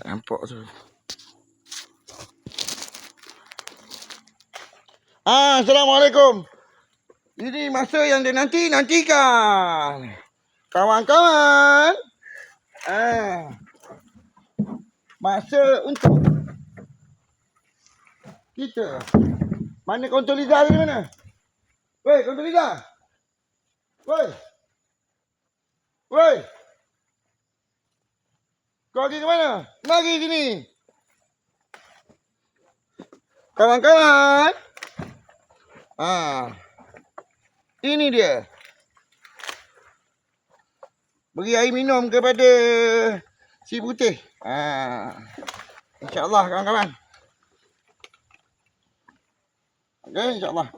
Tak nampak tu. Assalamualaikum. Ini masa yang dinantikan. Kawan-kawan. Masa untuk kita. Mana kontrol Liza di mana? Woi, kontrol Liza. Woi. Woi. Kau pergi ke mana? Mari sini. Kawan-kawan. Ini dia. Beri air minum kepada si putih. InsyaAllah kawan-kawan. Okey, insyaAllah.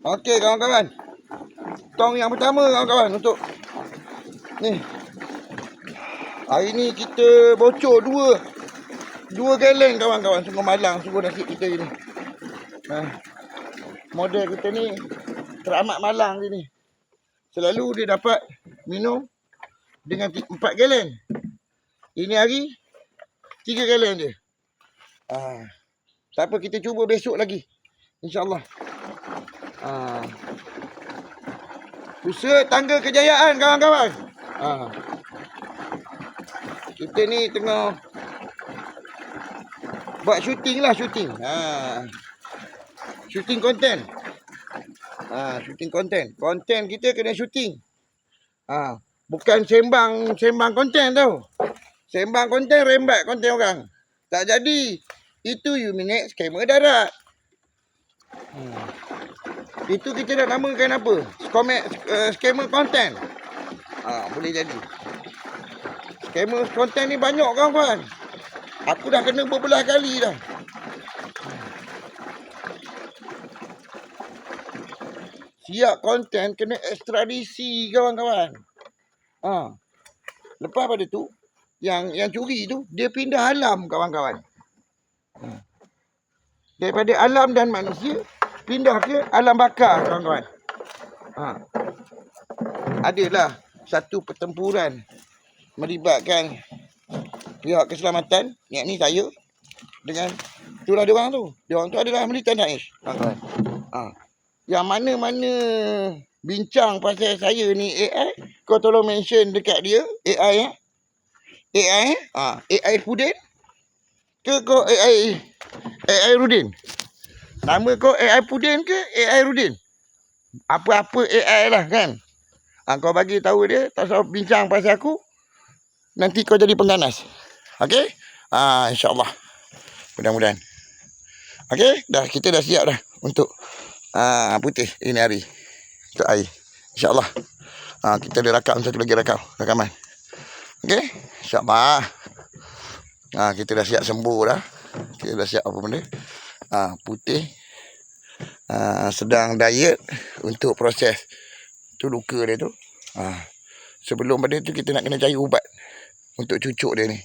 Okey kawan-kawan. Tong yang pertama kawan-kawan untuk ni. Hari ni kita bocor 2 galen kawan-kawan. Sungguh malang, sungguh nasib kita ni. Model kita ni teramat malang dia ni. Selalu dia dapat minum dengan 4 galen. Ini hari 3 galen je. Tak apa, kita cuba besok lagi. InsyaAllah. Usaha tangga kejayaan kawan-kawan. Kita ni tengah buat syuting lah, syuting. Syuting konten. Syuting konten. Konten kita kena syuting. Bukan sembang konten tau. Sembang konten, rembat konten orang. Tak jadi. Itu you minit skamer darat. Itu kita dah namakan apa? Skamer konten. Boleh jadi. Skamer konten ni banyak kawan-kawan. Aku dah kena berbelah kali dah. Siap konten kena ekstradisi kawan-kawan. Lepas pada tu, yang curi tu, dia pindah alam kawan-kawan. Daripada alam dan manusia, pindah ke alam bakar kawan-kawan. Adalah satu pertempuran melibatkan pihak keselamatan, yakni saya dengan itulah diorang tu. Diorang tu adalah militan Daesh, kawan-kawan. Yang mana-mana bincang pasal saya ni AI, kau tolong mention dekat dia AI AI Pudin ke kau AI Rudin? Nama kau AI Pudin ke AI Rudin? Apa-apa AI lah kan. Kau bagi tahu dia, tak usah bincang pasal aku. Nanti kau jadi pengganas. Okey? InsyaAllah. Mudah-mudahan. Okey? Kita dah siap dah untuk putih ini hari. Untuk air. InsyaAllah. Kita ada satu lagi rakaman. Okey? InsyaAllah. Kita dah siap sembuh dah. Kita dah siap apa benda. Putih. Sedang diet untuk proses tu luka dia tu. Sebelum pada tu kita nak kena cari ubat untuk cucuk dia ni.